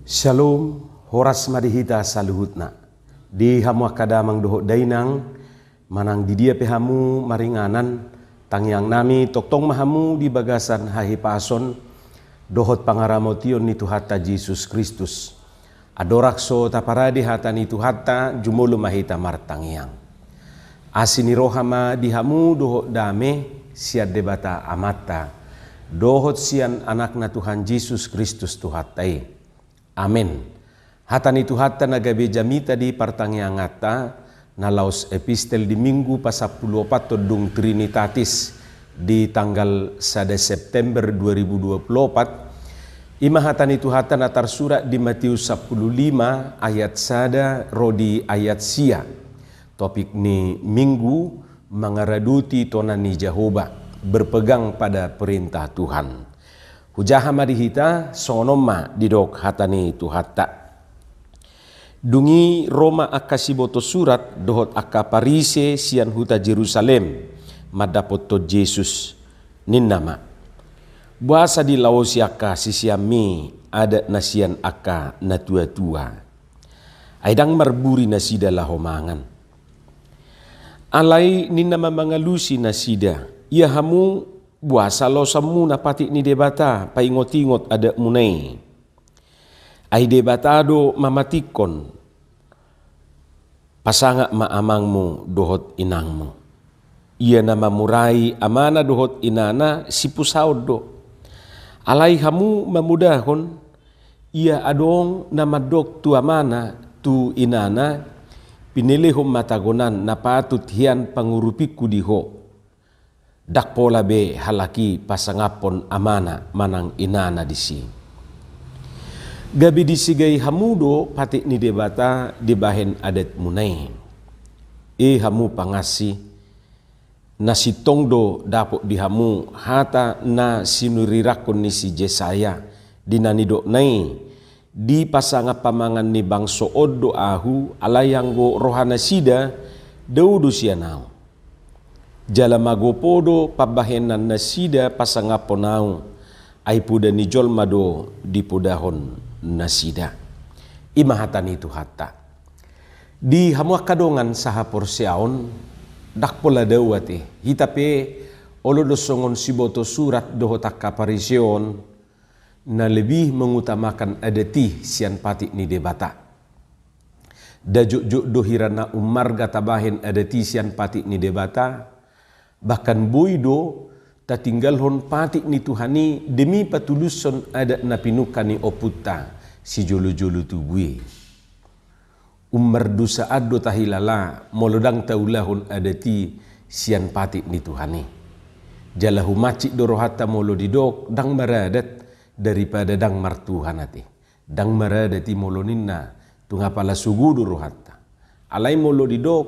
Shalom, horas madihita saluhutna. Di hamu akadamang doho dainang, manang di dia pehamu maringanan, tangyang nami toktong mahamu di bagasan hahi pason, dohot pangaramotion ni Tuhata Yesus Kristus. Adorakso taparadi hata ni Tuhata jumolo mahita martangyang. Asini rohama di hamu doho dame siad debata amata, dohot sian anak na Tuhan Yesus Kristus Tuhatai. Amin. Hata ni Tuhata nagabe jamita di partangyangata na laos epistel di minggu pa-14 todung Trinitatis di tanggal 1 September 2024. Ima hata ni Tuhata na tarsurat di Matius 15 ayat 1 rodi ayat sia. Topik ni minggu mangaraduti tonan ni Jehovah, berpegang pada perintah Tuhan. Hujaha marihita sonoma didok hatani Tuhata. Dungi Roma akasiboto surat dohot akaparise sian huta Jerusalem madapot to Jesus ninnama. Buasa di laosi aka sisiami ada nasian aka na tua-tua. Aidang marburi nasida lahomangan. Alai ninnama mangalusi nasida. Ia hamu buasa lo samu na pati ni debata paingot-ingot ada munai. Ai debatado mamatikon pasanga maamangmu dohot inangmu. Ia nama murai amana dohot inana sipusaud do. Alai hamu mamudahon ia adong nama dok tu amana tu inana pinilihom matagonan na patut hian pangurupiku diho. Dak pola be halaki pasangapon amana manang inana disi. Gabi disigay hamudo pati ni debata dibahen adat munay. Hamu pangasi na si tongdo dapo dihamu hata na sinurirakon ni si Jesaya dinanidok nai di pasanga pamangan ni bangso odo ahu alayanggo rohana sida daudu sianau. Jalamagopodo pabahenan nasida pasangaponau ay puda ni jolmado di pudahon nasida. Imahatan itu hatta. Di hamuak kadongan saha porsiaon dakpola dawati hitape olodosongon siboto surat dohotak kaparision na lebih mengutamakan adati sian pati ni debata. Dajuk-juk dohirana umarga tabahin adati sian pati ni debata. Bahkan boido tatinggalhon pati ni Tuhani demi patuluson ada napinukani oputa si jolo-jolo tubui. Umar dusa ado tahilala molodang taulahon adati sian pati ni Tuhani. Jalahu macik dorohata molo didok dang maradat daripada dang martuhanati. Dang maradati moloninna tungapala sugu dorohata. Alai molo didok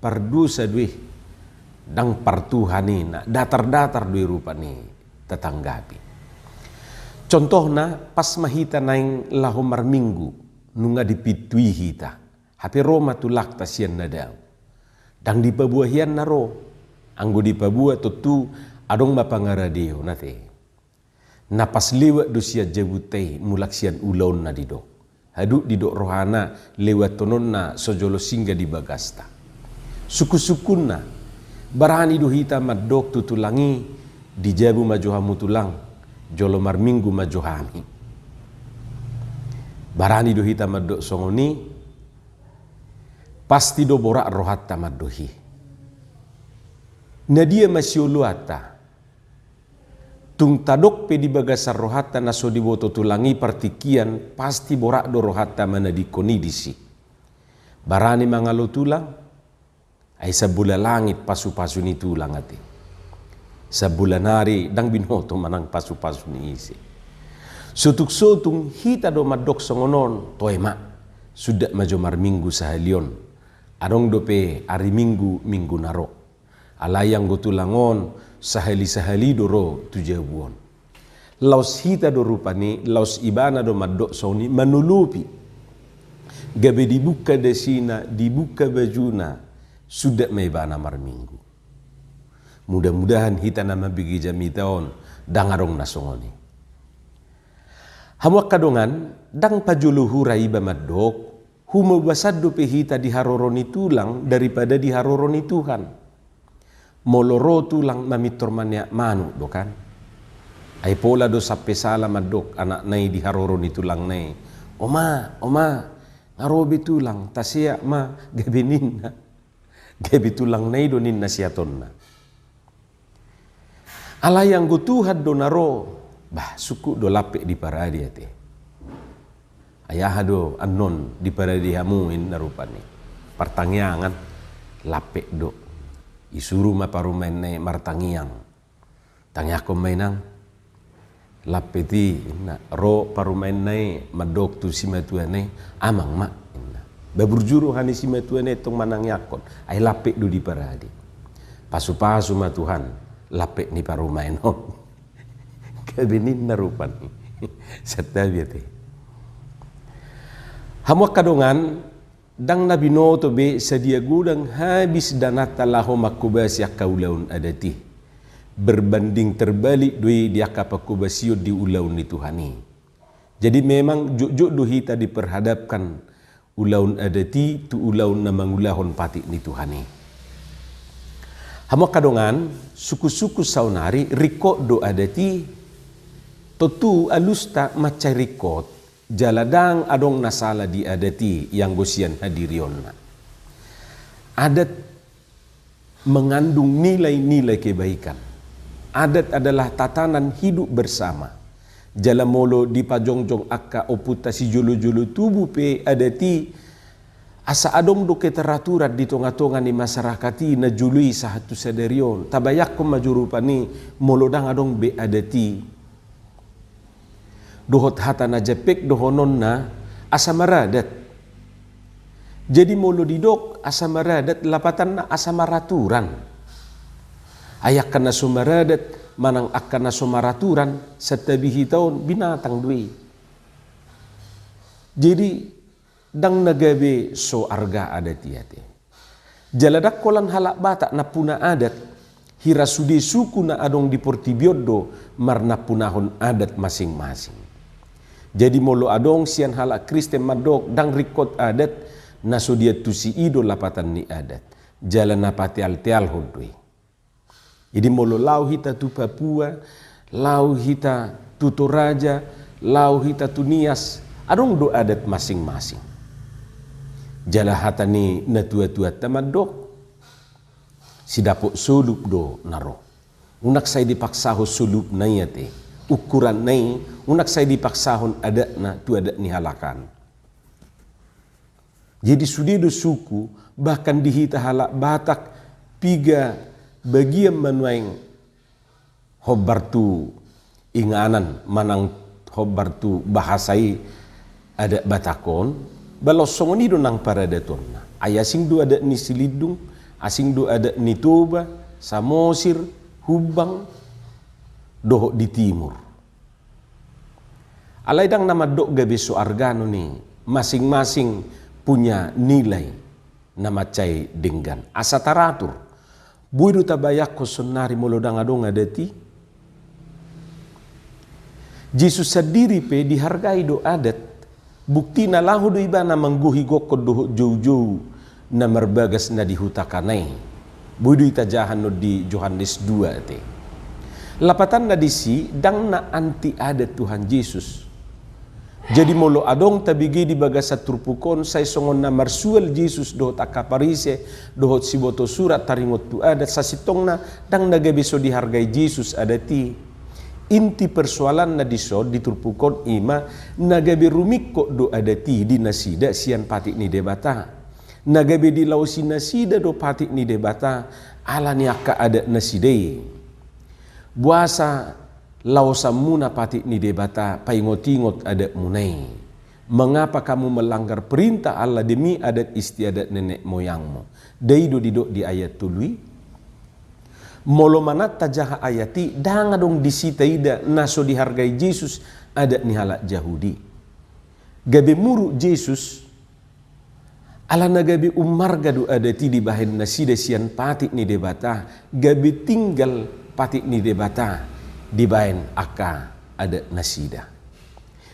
pardusa duih. Dang partuhani na datar-datar dui rupa ni tetanggapi. Contohna pas mahita naing lahomar minggu nunga dipitui hita. Hape Roma tulak tasian nadaw. Dang dipabuahian na ro. Anggo dipabua tutu adong mapangaradio nate. Napas lewat dosia jabutay mulaksian ulaon na didok. Haduk didok rohana lewat tonon na sojolo singga di bagasta. Suku-sukun na. Barani duhita madok tutulangi dijabu majohamu tulang jolomar minggu majohami. Barani duhita madok songoni pasti do borak rohatta madohi. Nadia masyuluata tung tadok pe di bagasar rohatta naso diboto tulangi partikian pasti borak do rohatta manadikoni disi. Barani mangalo tulang ay sa bula langit pasu-pasu ni tulang ati. Sa bulan hari dang binoto manang pasu-pasu ni isi. Sutuk-sutung hita do madok songonon toema sudah majomar minggu sahalion. Arong dope hari minggu minggu naro. Alayang go tulangon sahali-sahali doro tujabuon. Laos hita do rupani laos ibana do madok soni manulupi. Gabe dibuka desina dibuka bajuna. Sudah may bana marminggu. Mudah-mudahan hita nama bigi jamitaon dangarong nasongoni. Hamwa kadongan dang pajuluhurai bamadok huma basado pehita diharoroni tulang daripada diharoroni Tuhan. Moloro tulang mamitormanya manu dokan. Ay pola do sape sala madok anak nai diharoroni tulang nai. Oma, ngarobi tulang tasya ma gabinin na. Gabi tulang nai do nin nasiaton na. Alayang gutuhad do naro. Bah, suku do lapik di paradi ate. Ayah do anon di paradi hamuin narupani. Pertangyangan lapik do. Isuru ma parumain ne martangiang. Tangyako mainang lapiti na ro parumain ne madok tu simatuane amang mak. Baburjuru hani simatuane tong manang yakon. Ay lapik do di paradi. Pasu-pasu ma Tuhan lapik ni parumain no. Kabinin narupan satabiate hamwa kadongan dang nabi no to be sadia gudang habis danata laho makubas ya kaulaun adati berbanding terbalik doi dia kapakubasio di ulaun ni Tuhani. Jadi memang juk dohita diperhadapkan ulaun adati tu ulaun na mangulahon pati ni Tuhani. Hamwa kadongan suku-suku saunari riko do adati totu alusta macarikot jaladang adong nasala di adati yang gosian hadirion. Adat mengandung nilai-nilai kebaikan. Adat adalah tatanan hidup bersama. Jalamolo di pajongjong akka oputa si julu-julu tubuh pe adati asa adong do keteraturan di tonga-tonga ni masyarakati na jului sahatu sadarion. Tabayak ko majurupani molodang adong be adati. Dohot hata na jepek dohonon na asamaradat. Jadi molo didok asamaradat lapatan na asamaraturan. Ayak kana sumaradat manang akana sumaraturan setabihi taon binatang dui. Jadi dang nagabe so arga adat yate. Jaladak kolan halak batak na puna adat hirasude suku na adong di Portibiodo marna punahon adat masing-masing. Jadi molo adong sian halak Kristen madok dang rikot adat naso dia tusi ido lapatan ni adat jalan napati al-teal hodoi. Jadi molo lau hita tu Papua, lau hita tu Toraja, lau hita tu Nias, adong do adat masing-masing. Jala hata ni na tua-tua tamadok sidapok sulup do naro. Unak say dipaksaho sulup na yate. Ukuran nai unak saya dipaksahon adat na tu adat ni halakan. Jadi sudido suku bahkan dihita halak Batak piga bagian manuaing hobartu inganan manang hobartu bahasai adat Batakon balosongon ido nang paradaton na. Ayasing do adat ni Silidung, asing do adat ni Toba, Samosir, Hubang, doho di timur. Alaidang nama dok gabe so argano ni masing-masing punya nilai nama cai denggan asa taratur buidu tabayak ko sonari molodang adong adati Jesus sendiri pe dihargai do adat bukti na lahu do ibana mangguhi gokko doho jauh-jauh na merbagas na dihutakanai buidu itajahan no di Yohanes 2 te. Lapatan na disi dang na anti adat Tuhan Yesus. Jadi molo adong tabigi di bagasa turpukon say songon na marsual Yesus dohot akaparise dohot siboto surat taringot tu adat sasitong na dang nagabiso dihargai Yesus adati. Inti persoalan na diso di turpukon ima nagabi rumikko do adati di nasida sian pati ni debata. Nagabi di lausi nasida do pati ni debata ala ni akka adat nasidei. Buasa lausa muna pati ni debata paingot-ingot adat munai. Mengapa kamu melanggar perintah Allah demi adat istiadat nenek moyangmu? Daido didok di ayat tului. Molo manat tajaha ayati danga dong disita ida naso dihargai Yesus adat ni halak Yahudi. Gabe muru Yesus ala nagabe umarga do adati di bahen nasida sian pati ni debata gabe tinggal pati ni debata di bahen aka ada nasida.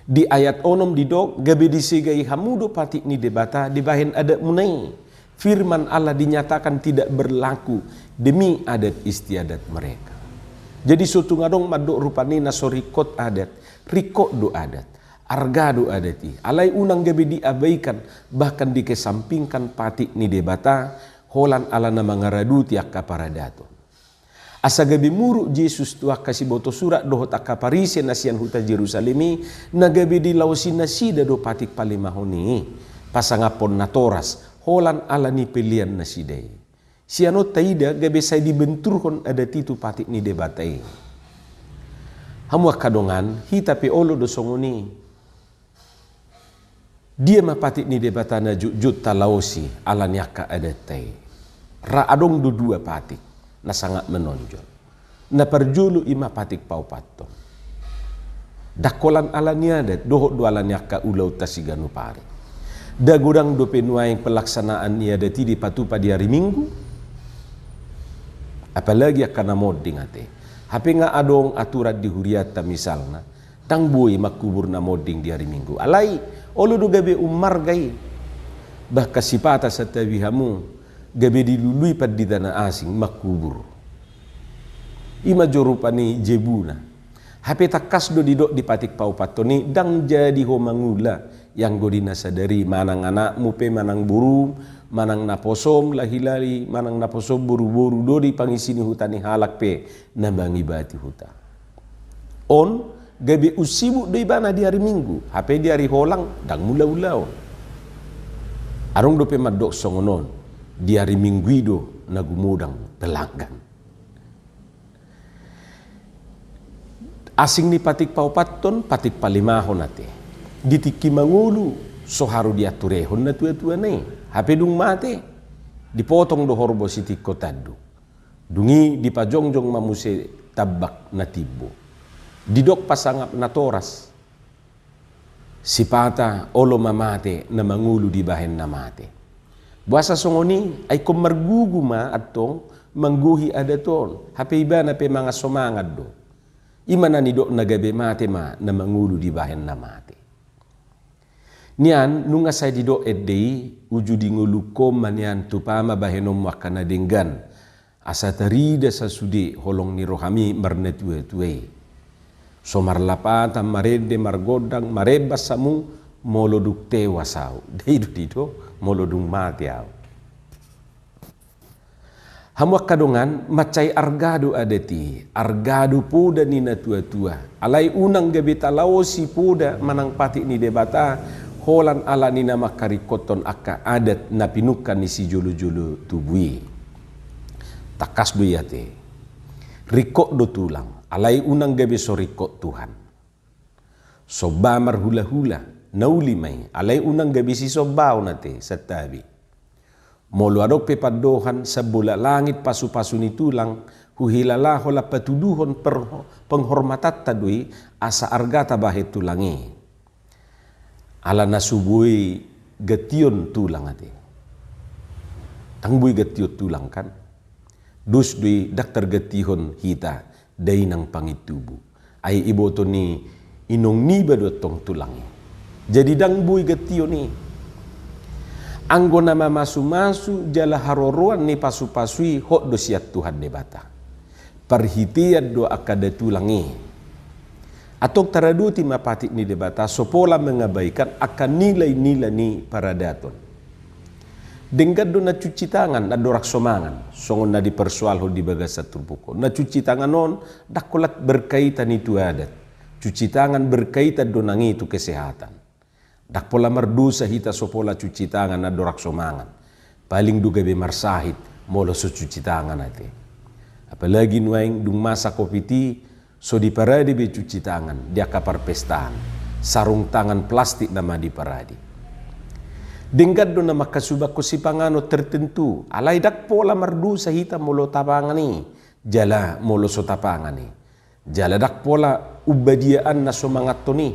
Di ayat onom di dok gabe disegai hamudo pati ni debata di bahin adat munai. Firman Allah dinyatakan tidak berlaku demi adat istiadat mereka. Jadi suatu ngadong madok rupani naso rikot adat, rikot do adat, arga do adati. Alai unang gabe diabaikan bahkan dikesampingkan pati ni debata holan ala nama ngaraduti akka paradato. Asa gabe muru Yesus tua kasih boto surat dohot akka parise nasian huta Jerusalemi na gabe di lausi nasida do patik palimahoni pasangapon natoras holan ala ni pilihan nasidai. Siano taida gabe say dibenturhon ada titu patik ni debatai. Hamu kadongan hita pe olo do songoni. Dia mapatik ni debata na jut talausi ala nyaka ada tai. Ra adong do dua patik na sangat menonjol. Na perjulu ima patik pau paton. Dakolan ala niadat dohot do ala nyaka ulau tasiganu pare. Dagurang do penuaing pelaksanaan niadati di patupa di hari Minggu. Apalagi akan namoding ate. Hape nga adong aturan di huriata misalna. Tang buhay makubur namoding di hari Minggu. Alay, olo do gabe umargay. Bahkan sipata sa tabihamu. Gabe dilului pad di tanah asing makubur. Ima jorupani jebuna. Hape takas do didok di patik pau patoni. Dang jadi ho mangula. Yang godina sadari manang anak mupe manang burung. Manang naposom lahilali manang naposom buru-buru do di pangisini hutani halak pe nambangi bati huta. On gabe usibu do ibana di hari Minggu, hape di hari holang dang mula-ulau. Arong do pe madok songonon di hari Minggu do nagumudang pelanggan. Asing ni patik paupaton patik palimahon ate. Ditiki mangulu so haru diaturehon na tua-tua nih. Hape dung mate dipotong do horbo siti kotadu. Dungi dipajongjong mamuse tabak na tibo. Didok pasangap na toras. Sipata olo mamate na mangulu di bahen na mate. Buasa songoni ay kumarguguma atong mangguhi adaton. Hape iba na pe mga somangad do. Ima na nidok nagabe mate ma na mangulu di bahen na mate. Nian nunga say dido edei ujudi ngulukom manian tupama bahenom wakana denggan asa tarida sa sudi holong ni rohami marnetue-tue. So marlapata marede margodang marebas samu moloduk tewa sau. Deido dido molodung mati au. Hamuak kadongan macai argado adeti. Argado puda ni na tua-tua. Alai unang gabi talaosi puda manang pati ni debata. Holan ala ni nama karikoton akka adat na pinukan ni si julu-julu tubui. Takas do yate. Rikok do tulang. Alai unang gabi so rikok Tuhan. So bamar hula-hula. Nauli may. Alai unang gabi si so baw nate sa tabi. Molo adok pepadohan sa bula langit pasu-pasu ni tulang. Huhilala hola patuduhon penghormatat tadui asa argata bahet tulangi. Ala nasubui getion tulang ate. Tangbui getion tulang kan. Dus dui daktar getihon hita day nang pangitubu. Ay iboto ni inong niba do tong tulangi. Jadi dangbui getion ni. Anggo nama masu-masu jala haroroan ni pasu-pasui hok do siat Tuhan debata. Perhitian do akada tulangi. Atau taraduti mapatik ni debata sopola mengabaikan akan nilai-nilai ni paradaton. Denggad do na cuci tangan na dorak somangan songon na dipersoal ho di bagas turpuko. Na cuci tangan non dakolat berkaitan itu adat. Cuci tangan berkaitan do nang itu kesehatan. Dak pola merdusa hita sopola cuci tangan na dorak somangan. Paling duga be marsahit molo so cuci tangan ate. Apalagi nuaing dung masa kopiti so di paradi be cuci tangan, dia kapar pestaan. Sarung tangan plastik nama di paradi. Denggad do nama kasubak ko si pangano tertentu. Alay dak pola mardu sa hita molo tapangan ni. Jala molo so tapangan ni. Jala dak pola ubadiaan na sumangat to ni.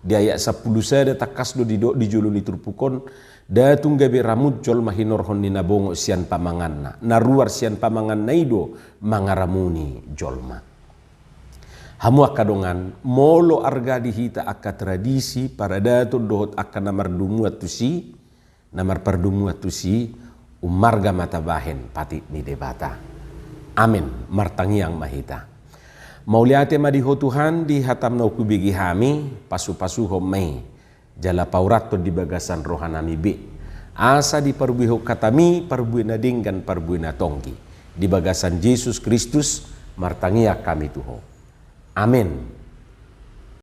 Diayak sa pulusada takas do di julu ni turpukon. Datung gabi ramud jol mahinorhon ni nabongo sian pamangan na. Naruar sian pamangan na ido mangaramuni jolma. Hamu akadongan molo arga dihita akka tradisi para dato dohot akka namar perdumua tusi umarga mata bahen pati ni debata. Amin martangiang mahita. Mauliate madiho Tuhan di hatam na ukubigi hami pasu-pasu homei jala paurato di bagasan rohanami be. Asa di parbuiho katami parbuina dinggan parbuina tongki di bagasan Yesus Kristus martangia kami tuho. Amin.